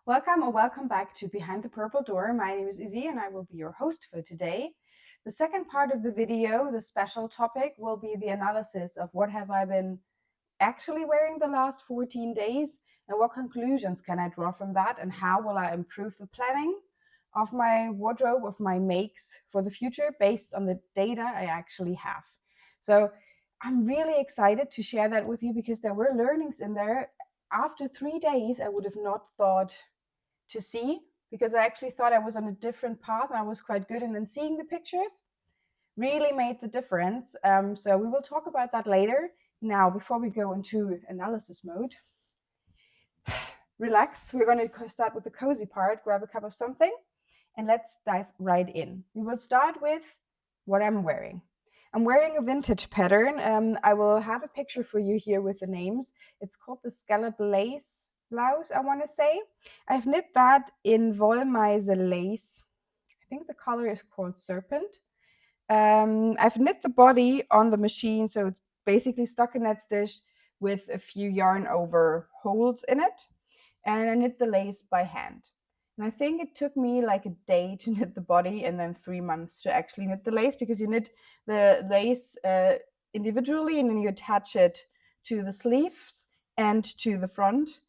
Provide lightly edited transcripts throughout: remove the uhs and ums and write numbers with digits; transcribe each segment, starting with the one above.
Welcome or welcome back to Behind the Purple Door. My name is Izzy and I will be your host for today. The second part of the video, the special topic, will be the analysis of what have I been actually wearing the last 14 days and what conclusions can I draw from that and how will I improve the planning of my wardrobe, of my makes for the future based on the data I actually have. So I'm really excited to share that with you because there were learnings in there. After 3 days, I would have not thought to see because I actually thought I was on a different path and I was quite good. And then seeing the pictures really made the difference. So we will talk about that later. Now, before we go into analysis mode, relax. We're going to start with the cozy part, grab a cup of something, and let's dive right in. We will start with what I'm wearing. I'm wearing a vintage pattern. I will have a picture for you here with the names. It's called the Scallop lace blouse, I want to say. I've knit that in wollmeise lace. I think the color is called serpent. I've knit the body on the machine, so it's basically stockinette stitched with a few yarn over holes in it. And I knit the lace by hand. And I think it took me like a day to knit the body and then 3 months to actually knit the lace, because you knit the lace individually and then you attach it to the sleeves and to the front.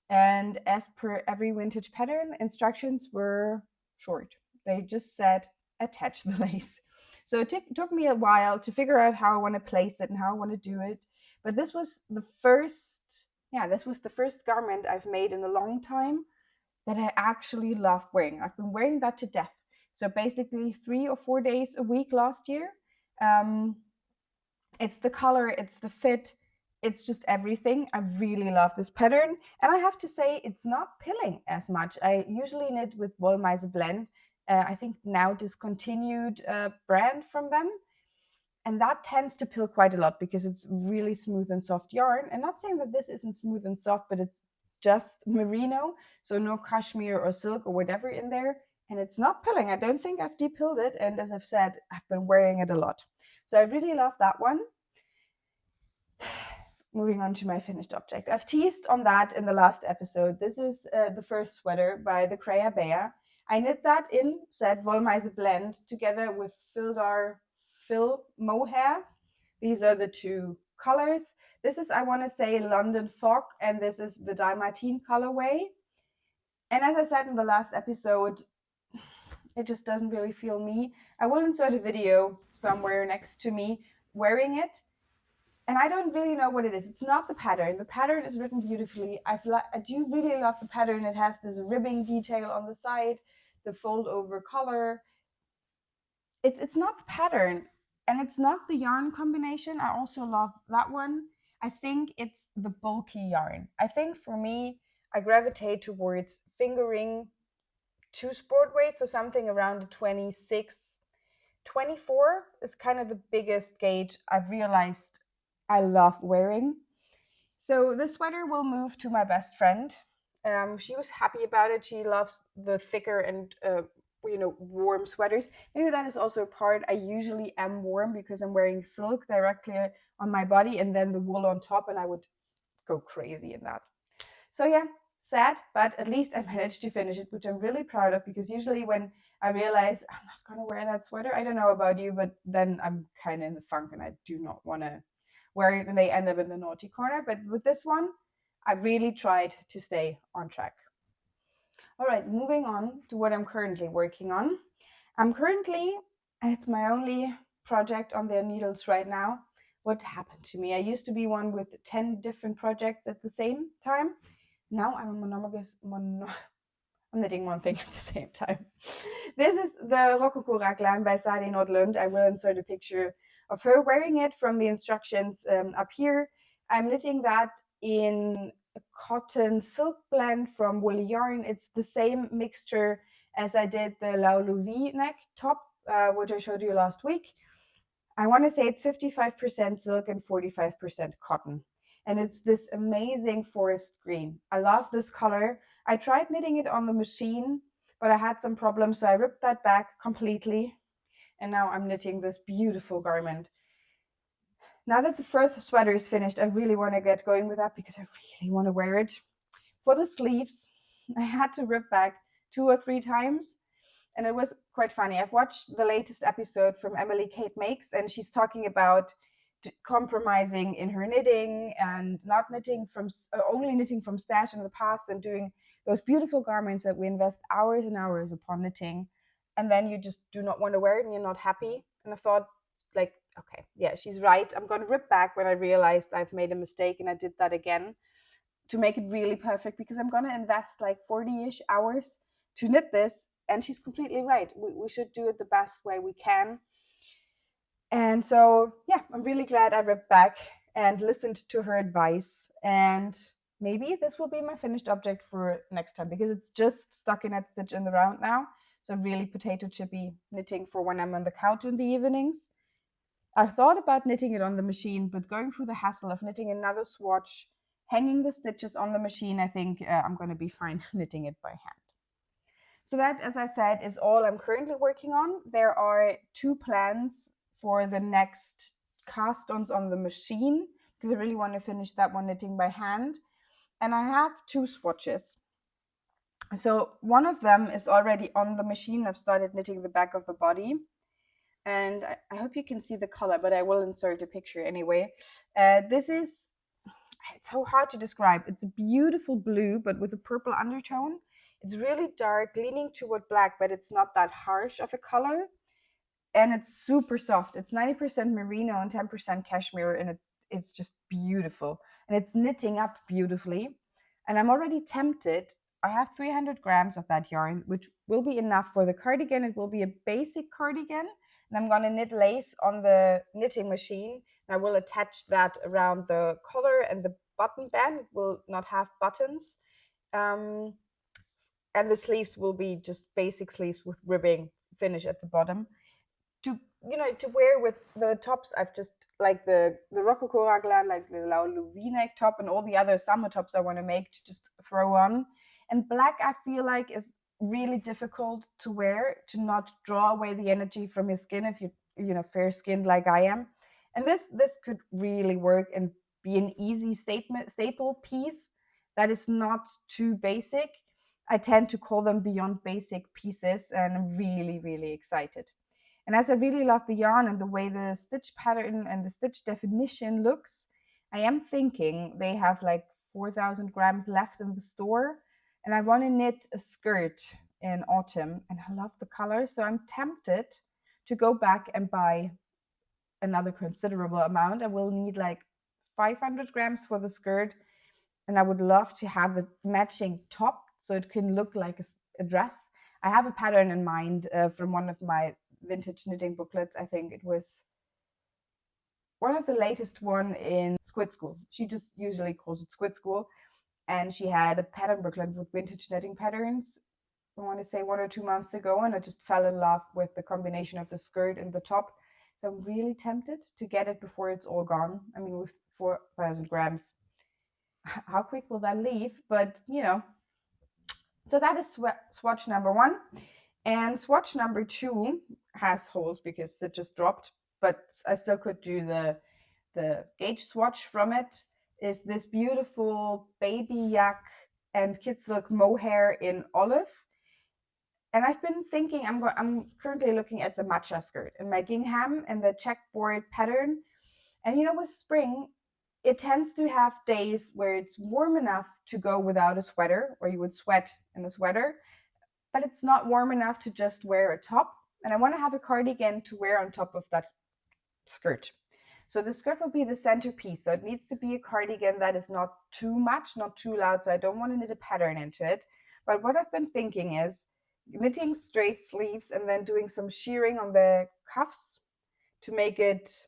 And as per every vintage pattern, the instructions were short. They just said attach the lace. So it took me a while to figure out how I want to place it and how I want to do it. But this was the first garment I've made in a long time that I actually love wearing. I've been wearing that to death. So basically 3 or 4 days a week last year. It's the color, it's the fit, it's just everything. I really love this pattern. And I have to say, it's not pilling as much. I usually knit with wollmeise blend. I think now discontinued brand from them. And that tends to pill quite a lot because it's really smooth and soft yarn. And not saying that this isn't smooth and soft, but it's just merino, so no cashmere or silk or whatever in there. And it's not pilling. I don't think I've de-pilled it. And as I've said, I've been wearing it a lot. So I really love that one. Moving on to my finished object. I've teased on that in the last episode. This is the first sweater by the Creia Bea. I knit that in said wollmeise blend together with frill mohair. These are the two colors. This is, I want to say, London Fog, and this is the Dalmatine colorway. And as I said in the last episode, it just doesn't really feel me. I will insert a video somewhere next to me wearing it. And I don't really know what it is. It's not the pattern. The pattern is written beautifully. I do really love the pattern. It has this ribbing detail on the side, the fold over color. It's not the pattern, and it's not the yarn combination. I also love that one. I think it's the bulky yarn. I think for me, I gravitate towards fingering 2 sport weights, or something around the 26, 24 is kind of the biggest gauge I've realized I love wearing. So this sweater will move to my best friend. She was happy about it. She loves the thicker and warm sweaters. Maybe that is also a part. I usually am warm because I'm wearing silk directly on my body and then the wool on top, and I would go crazy in that. So yeah, sad, but at least I managed to finish it, which I'm really proud of, because usually when I realize I'm not gonna wear that sweater, I don't know about you, but then I'm kind of in the funk and I do not want to wear it and they end up in the naughty corner. But with this one, I really tried to stay on track. All right, moving on to what I'm currently working on. And it's my only project on their needles right now. What happened to me? I used to be one with 10 different projects at the same time. Now I'm a monogamous, I'm knitting one thing at the same time. This is the Rocco raglan by Sari Nordlund. I will insert a picture of her wearing it from the instructions up here. I'm knitting that in a cotton silk blend from woolly yarn. It's the same mixture as I did the La Louvi neck top, which I showed you last week. I want to say it's 55% silk and 45% cotton. And it's this amazing forest green. I love this color. I tried knitting it on the machine, but I had some problems, so I ripped that back completely. And now I'm knitting this beautiful garment. Now that the first sweater is finished, I really want to get going with that because I really want to wear it. For the sleeves, I had to rip back 2 or 3 times, and it was quite funny. I've watched the latest episode from Emily Kate Makes, and she's talking about compromising in her knitting and not knitting from only knitting from stash in the past, and doing those beautiful garments that we invest hours and hours upon knitting, and then you just do not want to wear it and you're not happy. And I thought, like, okay, yeah, she's right. I'm going to rip back when I realized I've made a mistake, and I did that again to make it really perfect, because I'm going to invest like 40-ish hours to knit this. And she's completely right. We should do it the best way we can. And so, yeah, I'm really glad I ripped back and listened to her advice. And maybe this will be my finished object for next time, because it's just stockinette stitch in the round now. So really potato chippy knitting for when I'm on the couch in the evenings. I've thought about knitting it on the machine, but going through the hassle of knitting another swatch, hanging the stitches on the machine, I think I'm going to be fine knitting it by hand. So that, as I said, is all I'm currently working on. There are 2 plans for the next cast-ons on the machine, because I really want to finish that one knitting by hand. And I have 2 swatches. So one of them is already on the machine. I've started knitting the back of the body. And I hope you can see the color, but I will insert a picture anyway. This is, it's so hard to describe. It's a beautiful blue, but with a purple undertone. It's really dark, leaning toward black, but it's not that harsh of a color. And it's super soft. It's 90% merino and 10% cashmere, and it's just beautiful. And it's knitting up beautifully. And I'm already tempted. I have 300 grams of that yarn, which will be enough for the cardigan. It will be a basic cardigan. And I'm going to knit lace on the knitting machine. And I will attach that around the collar and the button band. It will not have buttons. And the sleeves will be just basic sleeves with ribbing finish at the bottom. To wear with the tops, I've just like the Rocco raglan, like the V-neck top, and all the other summer tops I want to make to just throw on. And black, I feel like, is really difficult to wear, to not draw away the energy from your skin if you fair skinned like I am. And this could really work and be an easy staple piece that is not too basic. I tend to call them beyond basic pieces, and I'm really, really excited. And as I really love the yarn and the way the stitch pattern and the stitch definition looks, I am thinking they have like 4,000 grams left in the store. And I want to knit a skirt in autumn, and I love the color. So I'm tempted to go back and buy another considerable amount. I will need like 500 grams for the skirt. And I would love to have the matching top so it can look like a dress. I have a pattern in mind from one of my vintage knitting booklets. I think it was one of the latest one in Squid School. She just usually calls it Squid School. And she had a pattern booklet with vintage knitting patterns, I want to say 1 or 2 months ago. And I just fell in love with the combination of the skirt and the top. So I'm really tempted to get it before it's all gone. I mean, with 4,000 grams, how quick will that leave? But, so that is swatch number 1. And swatch number 2 has holes because it just dropped, but I still could do the gauge swatch from it. Is this beautiful baby yak and kid silk mohair in olive. And I've been thinking, I'm currently looking at the matcha skirt in my gingham and the checkboard pattern. And with spring, it tends to have days where it's warm enough to go without a sweater, or you would sweat in a sweater, but it's not warm enough to just wear a top. And I want to have a cardigan to wear on top of that skirt. So the skirt will be the centerpiece. So it needs to be a cardigan that is not too much, not too loud. So I don't want to knit a pattern into it. But what I've been thinking is knitting straight sleeves and then doing some shearing on the cuffs to make it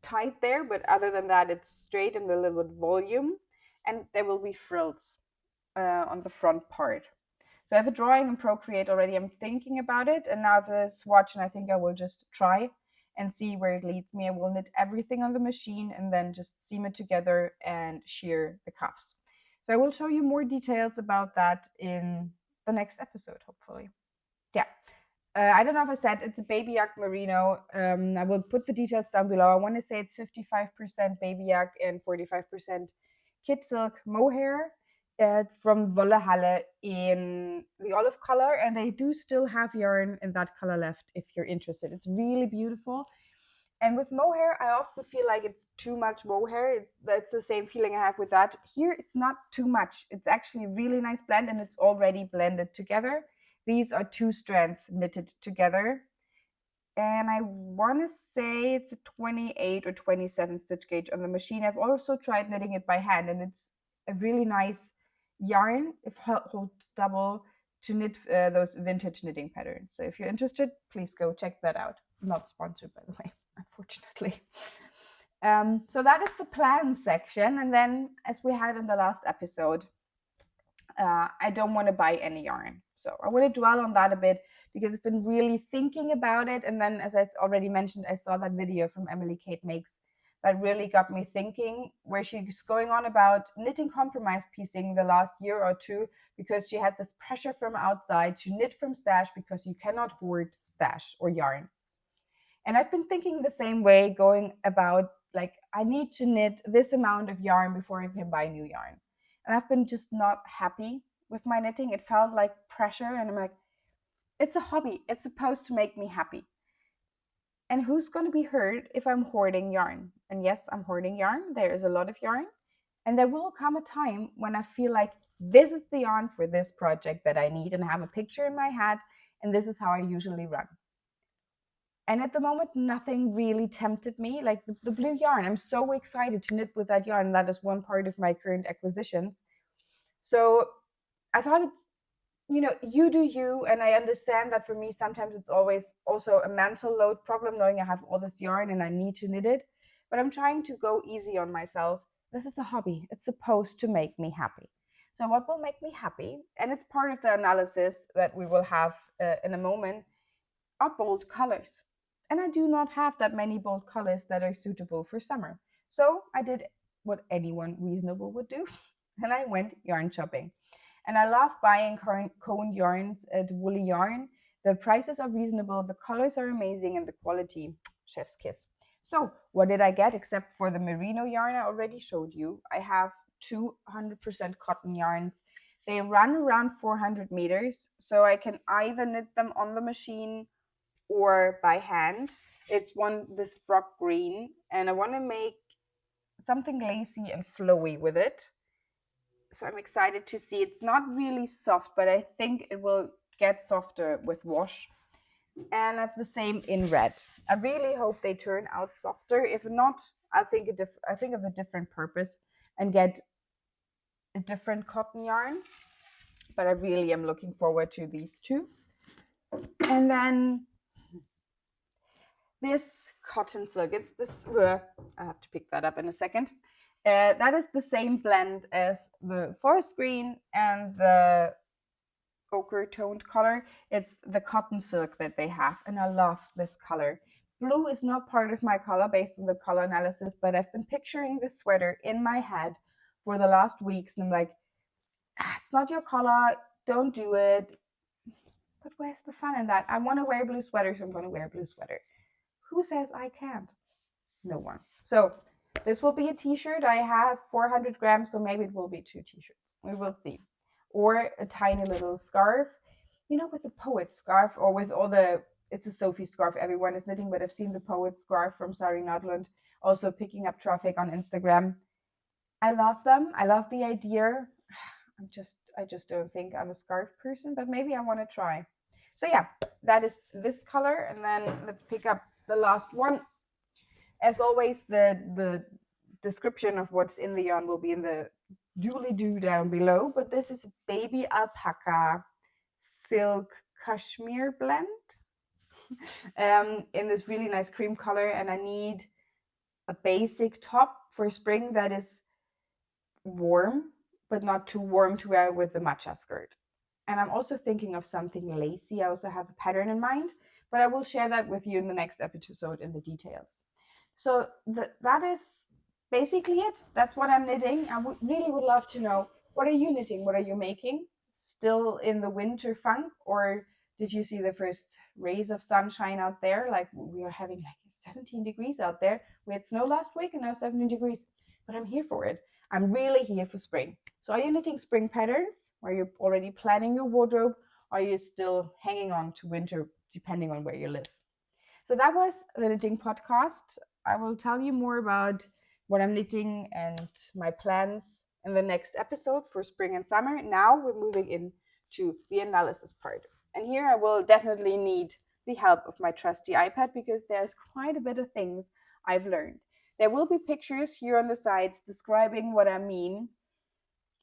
tight there. But other than that, it's straight and a little bit volume. And there will be frills on the front part. So I have a drawing in Procreate already. I'm thinking about it. And now the swatch, and I think I will just try and see where it leads me. I will knit everything on the machine and then just seam it together and shear the cuffs. So I will show you more details about that in the next episode, hopefully. Yeah. I don't know if I said it's a baby yak merino. I will put the details down below. I want to say it's 55% baby yak and 45% kid silk mohair. from Wollehalle in the olive color, and they do still have yarn in that color left if you're interested. It's really beautiful. And with mohair, I often feel like it's too much mohair. That's the same feeling I have with that. Here, it's not too much. It's actually a really nice blend, and it's already blended together. These are 2 strands knitted together. And I want to say it's a 28 or 27 stitch gauge on the machine. I've also tried knitting it by hand, and it's a really nice yarn. It holds double to knit those vintage knitting patterns. So if you're interested, please go check that out. Not sponsored, by the way, unfortunately. So that is the plan section. And then, as we had in the last episode, I don't want to buy any yarn. So I want to dwell on that a bit because I've been really thinking about it. And then, as I already mentioned, I saw that video from Emily Kate Makes that really got me thinking, where she's going on about knitting compromise piecing the last year or two because she had this pressure from outside to knit from stash because you cannot hoard stash or yarn. And I've been thinking the same way, going about like, I need to knit this amount of yarn before I can buy new yarn. And I've been just not happy with my knitting. It felt like pressure, and I'm like, it's a hobby. It's supposed to make me happy. And who's going to be hurt if I'm hoarding yarn? And yes, I'm hoarding yarn. There is a lot of yarn. And there will come a time when I feel like this is the yarn for this project that I need, and I have a picture in my head, and this is how I usually run. And at the moment, nothing really tempted me. Like the blue yarn, I'm so excited to knit with that yarn. That is one part of my current acquisitions. So I thought it's, you do you. And I understand that for me, sometimes it's always also a mental load problem, knowing I have all this yarn and I need to knit it. But I'm trying to go easy on myself. This is a hobby. It's supposed to make me happy. So what will make me happy? And it's part of the analysis that we will have in a moment, are bold colors. And I do not have that many bold colors that are suitable for summer. So I did what anyone reasonable would do, and I went yarn shopping. And I love buying coned yarns at Woolly Yarn. The prices are reasonable, the colors are amazing, and the quality, chef's kiss. So what did I get except for the merino yarn I already showed you? I have 200% cotton yarns. They run around 400 meters, so I can either knit them on the machine or by hand. It's this frog green, and I want to make something lacy and flowy with it. So I'm excited to see. It's not really soft, but I think it will get softer with wash. And I have the same in red. I really hope they turn out softer. If not, I think of a different purpose and get a different cotton yarn. But I really am looking forward to these two. And then this cotton silk, it's this, I have to pick that up in a second. That is the same blend as the forest green and the ochre toned color. It's the cotton silk that they have, and I love this color. Blue is not part of my color based on the color analysis, but I've been picturing this sweater in my head for the last weeks, and I'm like, it's not your color, don't do it. But where's the fun in that? I want to wear blue sweaters, so I'm going to wear a blue sweater. Who says I can't? No one. So this will be a t-shirt. I have 400 grams, so maybe it will be 2 t-shirts. We will see. Or a tiny little scarf, with a poet scarf, or with all it's a Sophie scarf everyone is knitting, but I've seen the poet scarf from Sari Nordlund also picking up traffic on Instagram. I love them. I love the idea. I just don't think I'm a scarf person, but maybe I want to try. So yeah, that is this color. And then let's pick up the last one. As always, the description of what's in the yarn will be in the doobly-doo down below, but this is a baby alpaca silk cashmere blend in this really nice cream color, and I need a basic top for spring that is warm, but not too warm to wear with the matcha skirt. And I'm also thinking of something lacy. I also have a pattern in mind, but I will share that with you in the next episode in the details. So that is basically it. That's what I'm knitting. I really would love to know, what are you knitting? What are you making? Still in the winter funk, or did you see the first rays of sunshine out there? Like, we are having like 17 degrees out there. We had snow last week and now 17 degrees, but I'm here for it. I'm really here for spring. So are you knitting spring patterns? Are you already planning your wardrobe? Or are you still hanging on to winter, depending on where you live? So that was the knitting podcast. I will tell you more about what I'm knitting and my plans in the next episode for spring and summer. Now we're moving into the analysis part. And here I will definitely need the help of my trusty iPad because there's quite a bit of things I've learned. There will be pictures here on the sides describing what I mean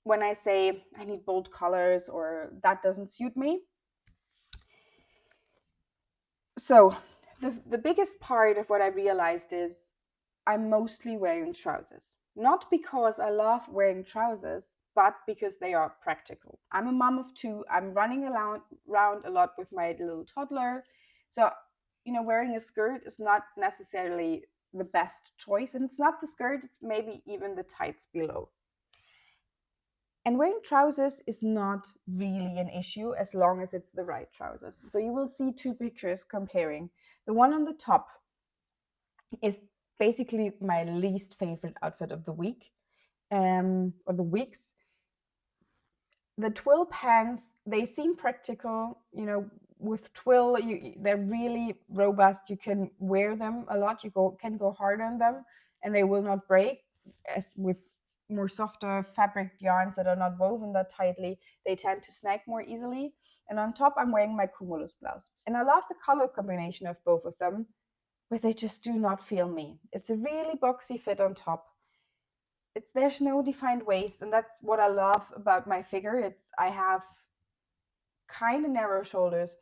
when I say I need bold colors or that doesn't suit me. So the biggest part of what I realized is I'm mostly wearing trousers. Not because I love wearing trousers, but because they are practical. I'm a mom of two. I'm running around a lot with my little toddler. So, wearing a skirt is not necessarily the best choice. And it's not the skirt, it's maybe even the tights below. And wearing trousers is not really an issue as long as it's the right trousers. So you will see two pictures comparing. The one on the top is basically my least favorite outfit of the week, or the weeks. The twill pants, they seem practical, with twill, they're really robust. You can wear them a lot. You can go hard on them and they will not break. As with more softer fabric yarns that are not woven that tightly, they tend to snag more easily. And on top, I'm wearing my cumulus blouse. And I love the color combination of both of them, but they just do not feel me. It's a really boxy fit on top. There's no defined waist, and that's what I love about my figure. I have kind of narrow shoulders,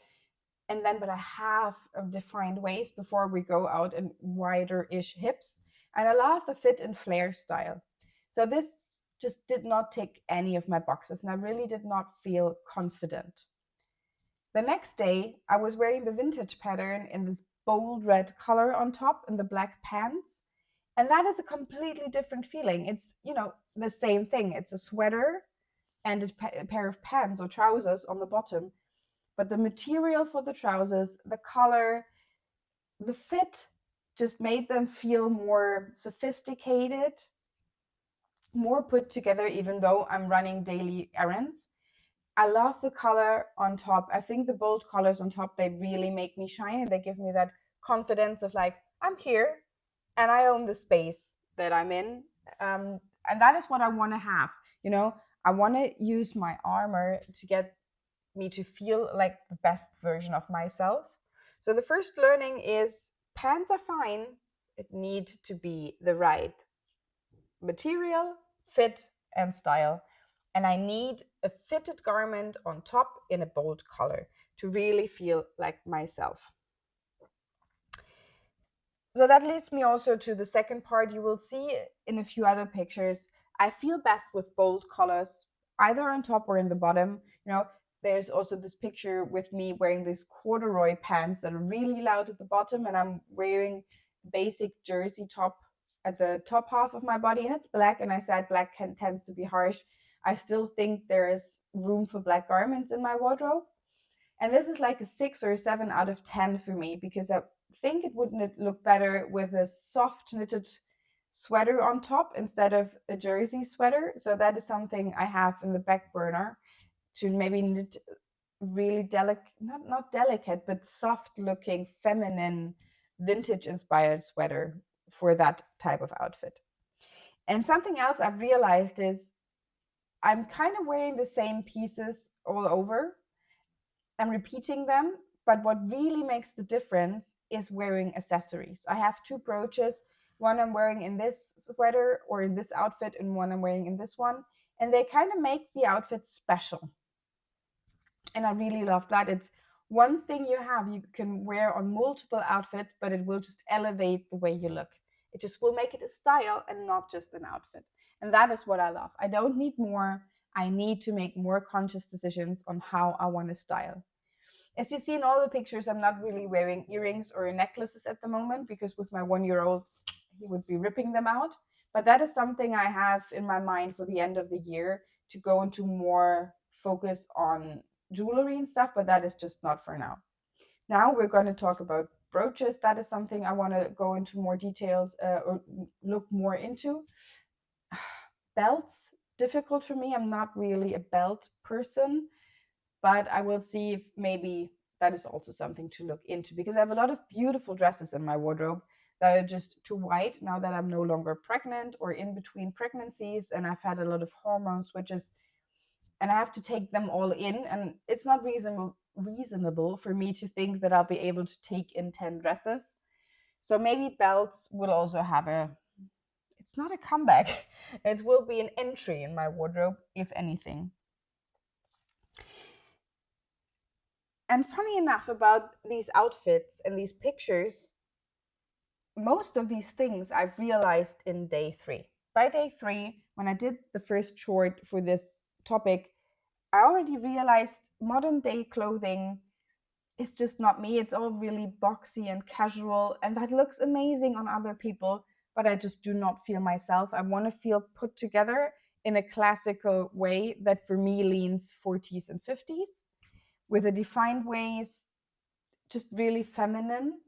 but I have a defined waist before we go out and wider-ish hips. And I love the fit and flare style. So this just did not tick any of my boxes, and I really did not feel confident. The next day, I was wearing the vintage pattern in this bold red color on top and the black pants. And that is a completely different feeling. It's, the same thing. It's a sweater and a pair of pants or trousers on the bottom. But the material for the trousers, the color, the fit just made them feel more sophisticated, more put together, even though I'm running daily errands. I love the color on top. I think the bold colors on top, they really make me shine and they give me that confidence of like, I'm here and I own the space that I'm in. And that is what I want to have. I want to use my armor to get me to feel like the best version of myself. So the first learning is pants are fine. It need to be the right material, fit, and style. And I need a fitted garment on top in a bold color to really feel like myself. So that leads me also to the second part. You will see in a few other pictures, I feel best with bold colors, either on top or in the bottom. There's also this picture with me wearing these corduroy pants that are really loud at the bottom, and I'm wearing basic jersey top at the top half of my body, and it's black. And I said black tends to be harsh. I still think there is room for black garments in my wardrobe. And this is like a 6 or 7 out of 10 for me, because I think it would look better with a soft knitted sweater on top instead of a jersey sweater. So that is something I have in the back burner, to maybe knit really delicate, not delicate, but soft looking, feminine, vintage inspired sweater for that type of outfit. And something else I've realized is I'm kind of wearing the same pieces all over. I'm repeating them, but what really makes the difference is wearing accessories. I have 2 brooches, one I'm wearing in this sweater or in this outfit, and one I'm wearing in this one, and they kind of make the outfit special. And I really love that. It's one thing you can wear on multiple outfits, but it will just elevate the way you look. It just will make it a style and not just an outfit. And that is what I love. I don't need more. I need to make more conscious decisions on how I want to style. As you see in all the pictures, I'm not really wearing earrings or necklaces at the moment, because with my 1-year-old, he would be ripping them out. But that is something I have in my mind for the end of the year, to go into more focus on jewelry and stuff, but that is just not for now. Now we're going to talk about brooches. That is something I want to go into more details or look more into. Belts, difficult for me. I'm not really a belt person, but I will see if maybe that is also something to look into, because I have a lot of beautiful dresses in my wardrobe that are just too white now that I'm no longer pregnant or in between pregnancies, and I've had a lot of hormone switches, and I have to take them all in, and it's not reasonable for me to think that I'll be able to take in 10 dresses. So maybe belts will also have a, it's not a comeback, it will be an entry in my wardrobe, if anything. And funny enough about these outfits and these pictures, most of these things I've realized in day 3. By day 3, when I did the first short for this topic, I already realized modern day clothing is just not me. It's all really boxy and casual, and that looks amazing on other people, but I just do not feel myself. I want to feel put together in a classical way that for me leans 40s and 50s with a defined waist, just really feminine.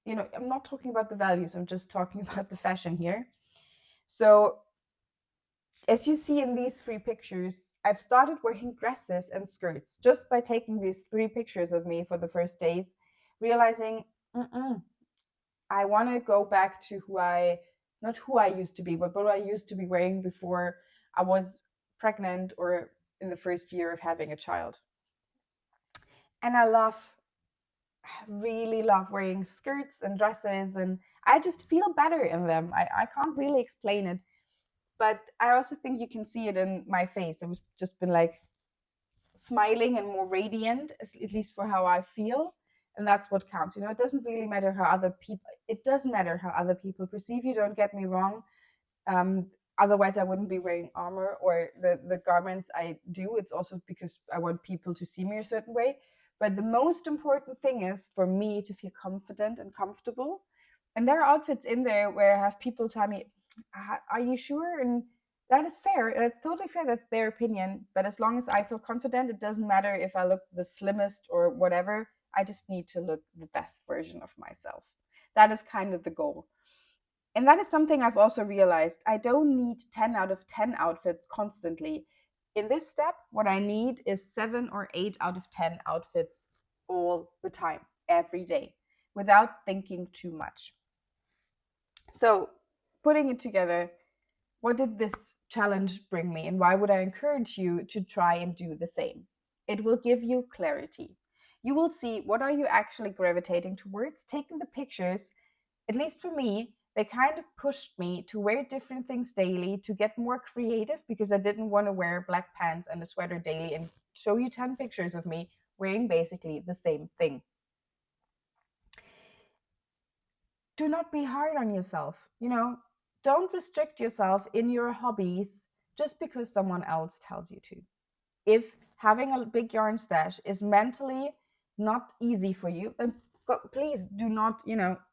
You know, I'm not talking about the values, I'm just talking about the fashion here. So, as you see in these 3 pictures, I've started wearing dresses and skirts just by taking these 3 pictures of me for the first days, realizing, I want to go back to not who I used to be, but what I used to be wearing before I was pregnant or in the first year of having a child. And I really love wearing skirts and dresses, and I just feel better in them. I can't really explain it, but I also think you can see it in my face. I've just been like smiling and more radiant, at least for how I feel, and that's what counts. You know, it doesn't really matter how other people. It doesn't matter how other people perceive you. Don't get me wrong. Um, Otherwise, I wouldn't be wearing armor or the garments I do. It's also because I want people to see me a certain way. But the most important thing is for me to feel confident and comfortable. And there are outfits in there where I have people tell me, "Are you sure?" And that is fair. That's totally fair. That's their opinion. But as long as I feel confident, it doesn't matter if I look the slimmest or whatever. I just need to look the best version of myself. That is kind of the goal. And that is something I've also realized. I don't need 10 out of 10 outfits constantly. In this step, what I need is 7 or 8 out of 10 outfits all the time, every day, without thinking too much. So, putting it together, what did this challenge bring me, and why would I encourage you to try and do the same? It will give you clarity. You will see what are you actually gravitating towards, taking the pictures. At least for me, they kind of pushed me to wear different things daily, to get more creative, because I didn't want to wear black pants and a sweater daily and show you 10 pictures of me wearing basically the same thing. Do not be hard on yourself. You know, don't restrict yourself in your hobbies just because someone else tells you to. If having a big yarn stash is mentally not easy for you, then please do not,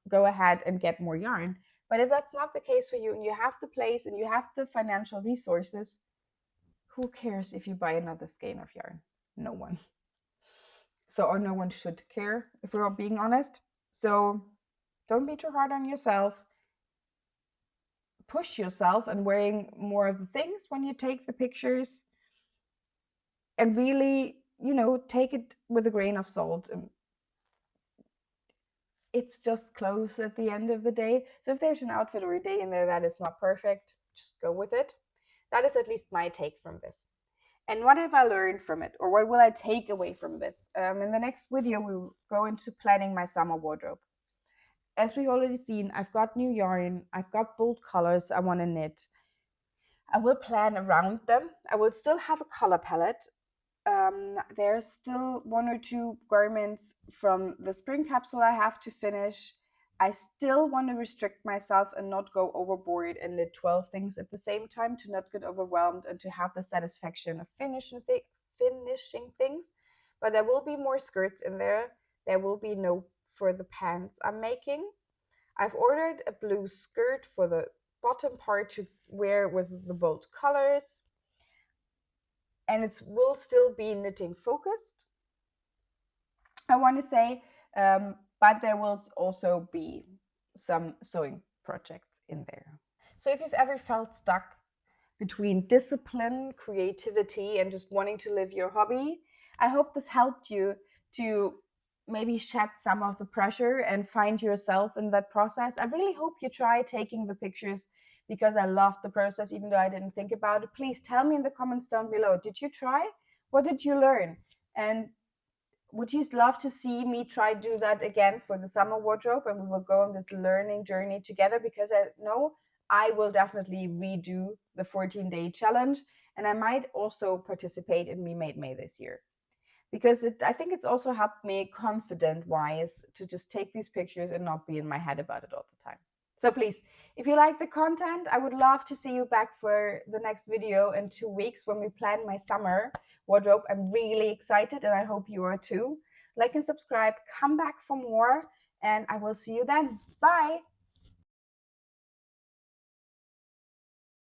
go ahead and get more yarn. But if that's not the case for you and you have the place and you have the financial resources, who cares if you buy another skein of yarn? No one. So, or no one should care, if we're all being honest. So don't be too hard on yourself. Push yourself and wearing more of the things when you take the pictures, and really, take it with a grain of salt. It's just clothes at the end of the day. So if there's an outfit or a day in there that is not perfect, just go with it. That is at least my take from this. And what have I learned from it? Or what will I take away from this? In the next video, we will go into planning my summer wardrobe. As we've already seen, I've got new yarn. I've got bold colors I want to knit. I will plan around them. I will still have a color palette. There's still 1 or 2 garments from the spring capsule I have to finish. I still want to restrict myself and not go overboard and knit 12 things at the same time, to not get overwhelmed and to have the satisfaction of finishing things. But there will be more skirts in there. There will be no for the pants I'm making. I've ordered a blue skirt for the bottom part to wear with the bold colors. And it will still be knitting focused, I want to say, but there will also be some sewing projects in there. So if you've ever felt stuck, between discipline, creativity, and just wanting to live your hobby. I hope this helped you to maybe shed some of the pressure and find yourself in that process. I really hope you try taking the pictures because I love the process, even though I didn't think about it. Please tell me in the comments down below. Did you try? What did you learn? And would you love to see me try to do that again for the summer wardrobe, and we will go on this learning journey together? Because I know I will definitely redo the 14-day challenge, and I might also participate in Me Made May this year, because I think it's also helped me confident wise to just take these pictures and not be in my head about it all the time. So please, if you like the content, I would love to see you back for the next video in 2 weeks when we plan my summer wardrobe. I'm really excited, and I hope you are too. Like and subscribe, come back for more, and I will see you then. Bye.